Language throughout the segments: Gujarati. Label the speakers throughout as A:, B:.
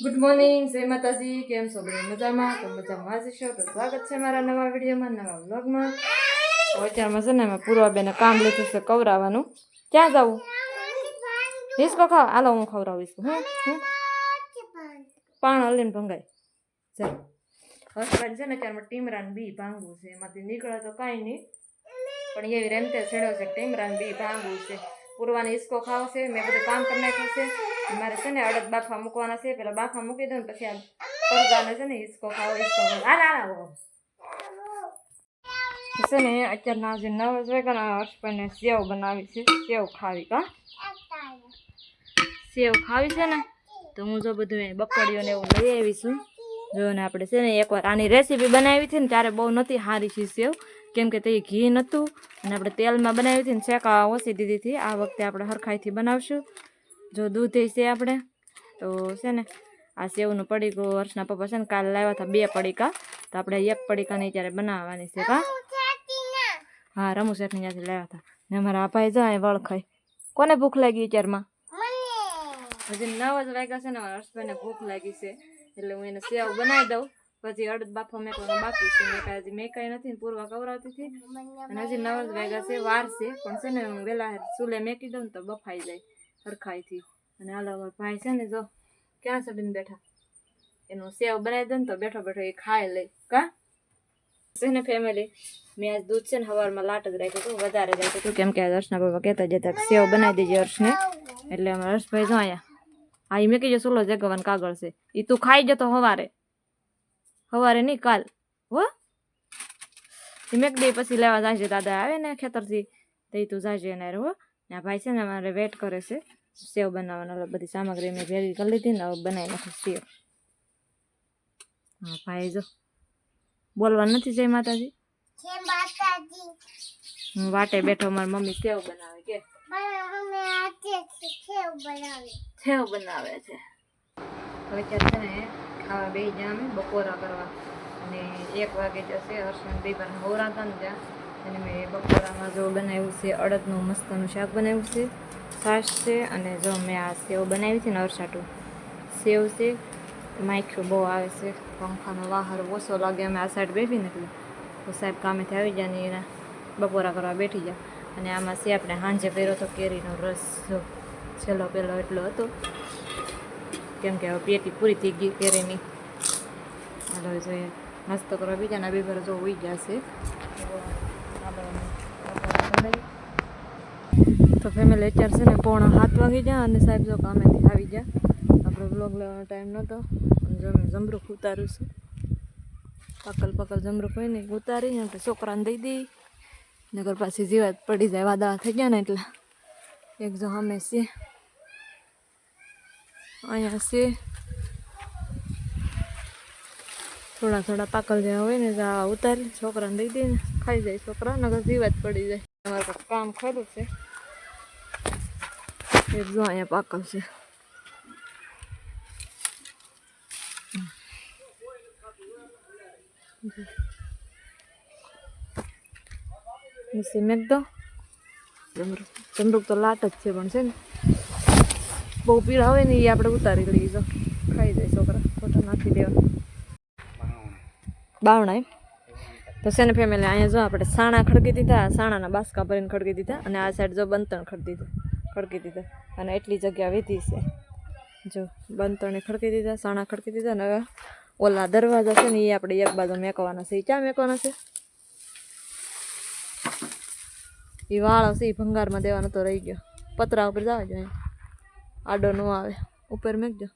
A: ગુડ મોર્નિંગ, જય માતાજી. કેમ છો બધા? મજામાં? તો મજામાં જ છો. તો સ્વાગત છે મારા નવા વિડીયોમાં, નવા વ્લોગમાં. અત્યારમાં છે ને મેં પૂર્વાબેને કામ લીધું છે કવરાવાનું. ક્યાં જવું? હિસકો ખાવ? હાલો હું ખવડાવીશ. પાણ હલીને ભંગાય ચાલ. હસબન્ડ છે ને અત્યારમાં ટીમરાન બી ભાંગવું છે, એમાંથી નીકળે તો કાંઈ નહીં, પણ એવી રેમતે છેડ્યો છે ટીમરાન બી ભાંગવું છે. પૂરવાની હિસકો ખાવશે. મેં બધું કામ કરી નાખ્યું છે. મારે છે ને અડદ બાફા મૂકવાના છે. પેલા બાફા મૂકી દઉં ને પછી આ પડદાને છે ને હિસકો ખાવો. છે ને અત્યારના જે 9 વાગ્યાના હર્ષભાઈને સેવ બનાવી છે. સેવ ખાવી કા સેવ ખાવી છે ને, તો હું જો બધું બકડીઓને એવું લઈ આવી છું. જો ને આપણે છે ને એકવાર આની રેસીપી બનાવી હતી ને ત્યારે બહુ નથી સારી છે સેવ, કેમ કે તે ઘી નહોતું અને આપણે તેલમાં બનાવી હતી ને શેકા ઓછી દીધી હતી. આ વખતે આપણે હરખાઈથી બનાવશું. જો દૂધ છે આપણે તો છે ને આ સેવનું પડીકું હર્ષના પપ્પા છે ને કાલે લાવ્યા હતા 2 પડીકા, તો આપણે 1 પડીકાની ત્યારે બનાવવાની છે કા. હા, રમુ શેઠની ત્યાંથી લાવ્યા હતા ને અમારા ભાઈ જાય વળખાય. કોને ભૂખ લાગી અત્યારમાં? હજી 9 જ વાગ્યા છે ને, હર્ષભાઈને ભૂખ લાગી છે એટલે હું એને સેવ બનાવી દઉં. પછી અડદ બાફો મેકવાનો બાકી છે, મેં કાંઈ નથી ને પૂરવા કવરાવતી હતી. અને હજી 9 જ વાગ્યા છે, વાર છે, પણ છે ને હું વહેલા ચૂલે મેકી દઉં ને તો બફાઈ જાય હરખાઈથી. અને હાલો ભાઈ છે ને જો ક્યાં ચડીને બેઠા, એનું સેવ બનાવી દઉં ને તો બેઠો બેઠો એ ખાઈ લે કા. છે ને ફેમિલી, મેં આજ દૂધ છે ને સવારમાં લાટ જ રાખ્યું હતું, વધારે રાખ્યું હતું, કેમ કે હર્ષના પપ્પા કહેતા જતા સેવ બનાવી દેજે હર્ષને. એટલે અમારા હર્ષભાઈ જો અહીંયા હા એ મેં કીધું સોલો જગવાન કાગળ છે, એ તું ખાઈ જતો સવારે નહીં કાલ હો. એ મેં દે પછી લેવા જાય છે, દાદા આવે ને ખેતરથી તો એ તું જાજે એને હો. ને ભાઈ છે ને અમારે વેટ કરે છે સેવ બનાવવાનો. બધી સામગ્રી મેં ભેગી કરી લીધી ને હવે બનાવી નાખું સેવ. હા ભાઈ જો બોલવાનું નથી. જય માતાજી. હું વાટે બેઠો, મારી મમ્મી સેવ બનાવે કે સેવ બનાવે છે. હવે છે ને ખાવા બે જ્યાં અમે બપોરા કરવા, અને 1 વાગે જશે હર્ષણ દીપર હોરાતા ને ત્યાં, અને મેં બપોરામાં જો બનાવ્યું છે અડદનું મસ્તનું શાક બનાવ્યું છે, છાશ છે, અને જો મેં આ સેવ બનાવી છે ને અરસાટું સેવ છે. માખીઓ બહુ આવે છે, પંખાનો વાહર ઓછો લાગે. અમે આ સાઈડ બેઠી ને એટલે તો સાહેબ કામેથી આવી જાય ને એના બપોરા કરવા બેઠી જાય. અને આમાં છે આપણે સાંજે કર્યો તો કેરીનો રસ, જો છેલ્લો પહેલો એટલો હતો, કેમ કે હવે પેટી પૂરી થઈ ગઈ કેરીની. હાલો જોઈએ નાસ્તો કરવા બીજાના બેઘર જો ઉઈ ગયા છે. તો ફેમિલી અત્યારે છે ને 6:45 વાગી ગયા અને સાહેબ જો કામેથી આવી ગયા. આપણે બ્લોગ લેવાનો ટાઈમ નહોતો. જો મેં જમરૂખ ઉતારું છું, પકલ જમરૂખ હોય ને ઉતારી ને છોકરાને દઈ દઈ, નગર પાછી જીવાત પડી જાય, વાદળા થઈ ગયા ને એટલે. એક જો અમે છે અહીંયા છે થોડા પાકલ જેવા હોય ને આ ઉતારી છોકરાને દઈ દઈને ખાઈ જાય છોકરા, નગર જીવાત પડી જાય. અમારે કામ ખરું છે. એક જો અહીંયા પાકલ છે. મેં તો જમરૂક તો લાટ જ છે, પણ છે ને બહુ પીળા હોય ને એ આપણે ઉતારી લઈએ, જો ખાઈ જાય છોકરા, ખોટા નાખી દેવા બાવણા એમ. તો છે ને ફેમિલી અહીંયા જો આપણે સાણા ખડકી દીધા, સાણાના બાસકા ભરીને ખડકી દીધા, અને આ સાઈડ જો બંતણ ખડકી દીધા, અને એટલી જગ્યા વીધી છે. જો બંતણે ખડકી દીધા, સાણા ખડકી દીધા, ને હવે ઓલા દરવાજા છે ને એ આપણે એક બાજુ મેકવાના છે. એ ક્યાં મેકવાના છે? એ વાળો છે એ ભંગારમાં દેવાનો તો રહી ગયો, પતરા ઉપર જવા જોઈએ, આડો ન આવે, ઉપર મેકજો.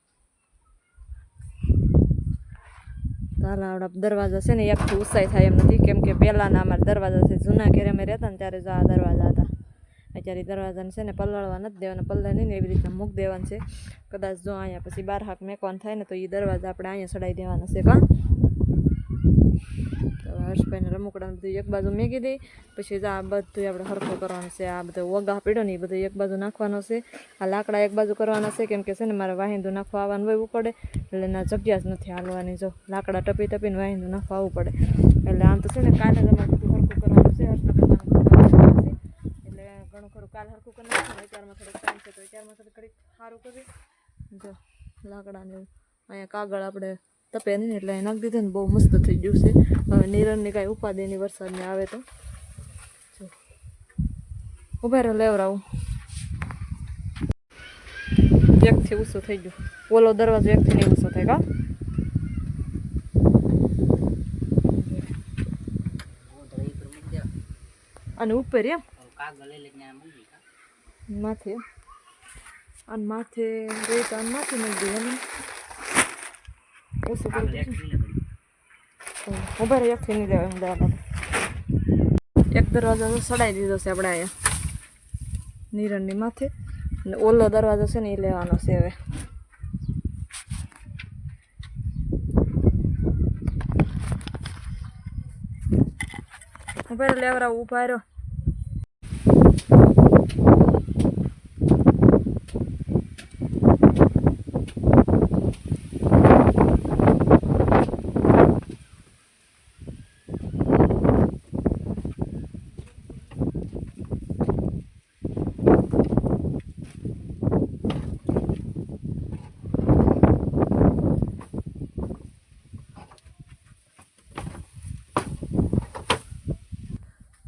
A: તારા આવડા દરવાજા છે ને એકથી ઉસાઈ થાય એમ નથી, કેમ કે પહેલાંના અમારા દરવાજા છે જૂના ઘેરે અમે રહેતા ને ત્યારે જો આ દરવાજા હતા. અત્યારે દરવાજાને છે ને પલળવા નથી દેવાના, પલળે નહીં ને એવી રીતના મૂક દેવાનું છે. કદાચ જો અહીંયા પછી 12 હાક મેકવાનું થાય ને તો એ દરવાજા આપણે અહીંયા ચડાવી દેવાના છે કા. તો હર્ષભાઈને રમકડાને બધું એક બાજુ મેકી દઈ, પછી આ બધું આપણે હરખું કરવાનું છે. આ બધો વગા પીડ્યો ને એ બધું એક બાજુ નાખવાનો છે. આ લાકડા એક બાજુ કરવાના છે, કેમ કે છે ને મારે વાહિંદું નાખવા આવવાનું હોય પડે, એટલે એના જગ્યા જ નથી હાલવાની. જો લાકડા ટપીને વાહિંદું નાખવા આવવું પડે, એટલે આમ તો છે ને કાલે જ અમારે બધું હરખું કરવાનું છે. હર્ષના પપ્પાને એટલે ઘણું ખરું કાલ હરખું કરી નાખવાનું. અત્યારમાં થોડોક ટાઈમ છે તો અત્યારમાં થોડું ઘડીક સારું કરી જો લાકડાને અહીંયા કાગળ આપણે તપે નહીં એટલે અહીં નાખી દીધું ને બહુ મસ્ત થઈ ગયું છે. હવે નિરણની કાંઈ ઉપાધિની વરસાદને આવે તો ઉભા રહો લેવરાવું. એકથી ઊંચું થઈ ગયું. ઓલો દરવાજો એકથી નહીં ઊંચો થાય કા અને ઉપર એમ માથે અને માથે રહી તો આને માથે નથી દે એમ ઓછું ઉભા રહે એકથી નહીં દેવાય. હું દવા એક દરવાજો સડાઈ દીધો છે આપણે અહીંયા નિરણની માથે અને ઓલો દરવાજો છે ને એ લેવાનો છે હવે. ઉભા લેવરા ઉભા રહ્યો.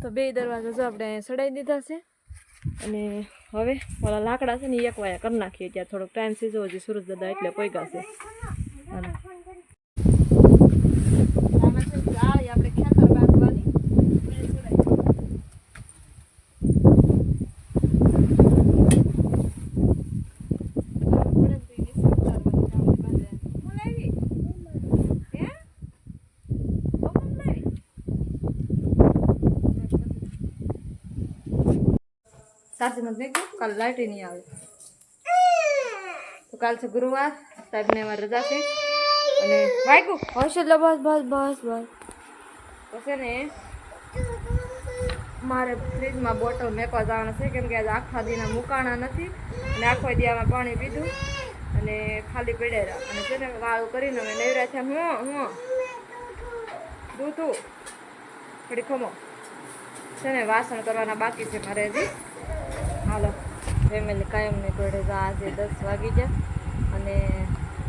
A: તો બે દરવાજા જો આપણે સડાઈ દીધા છે અને હવે ઓલા લાકડા છે ને એક વાયા કરી નાખીએ. ત્યાં થોડોક ટાઈમ સીધો હજી સુરજ દાદા એટલે પૈગા છે. આપણે ખેતર બાંધવાની સાચી નથી કાલ લાઇટ નહીં આવે તો કાલ છે ગુરુવાર. સાહેબને અમારે રજા છે અને વાગ્યું હશે એટલે બસ બસ બસ બસ પછી ને મારે ફ્રીજમાં બોટલ મેકવા જવાના છે કેમ કે આજે આખા દીના મુકાણા નથી અને આખો દી આમાં પાણી પીધું અને ખાલી પડ્યા અને છે ને વાળું કરીને અમે નવરા થયા. હું દૂધું થોડી ખમો છે ને વાસણ કરવાના બાકી છે મારે હજી. હાલો ફેમિલી કાયમ નહીં પડે તો આજે 10 વાગી ગયા અને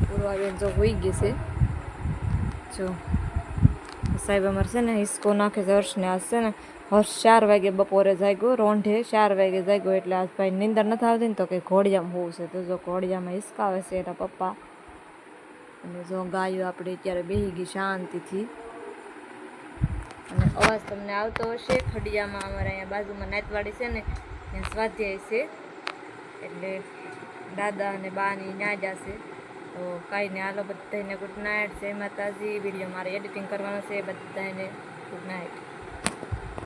A: પૂર્વાબેન જો હોઈ ગઈ છે. જો સાહેબ અમારે છે ને હિસકો નાખે છે હર્ષને. આજ છે ને હર્ષ 4 વાગે બપોરે જાગ્યો રોંઢે 4 વાગે જાગ્યો એટલે આજ ભાઈ નીંદર નથી આવતી ને તો કંઈ ઘોડિયામાં હોવું છે. તો જો ઘોડિયામાં હિસકાવે છે એના પપ્પા અને જો ગાયો આપણે અત્યારે બેસી ગઈ શાંતિથી અને અવાજ તમને આવતો હશે. ખડિયામાં અમારે અહીંયા બાજુમાં નાતવાડી છે ને ત્યાં સ્વાધ્યાય છે એટલે દાદા અને બાની ન્યા જશે. તો કાંઈ નહીં હાલો બધાને ગુડ નાઇટ. જય માતાજી. વિડીયો મારે એડિટિંગ કરવાનો છે. બધાને ગુડ નાઇટ.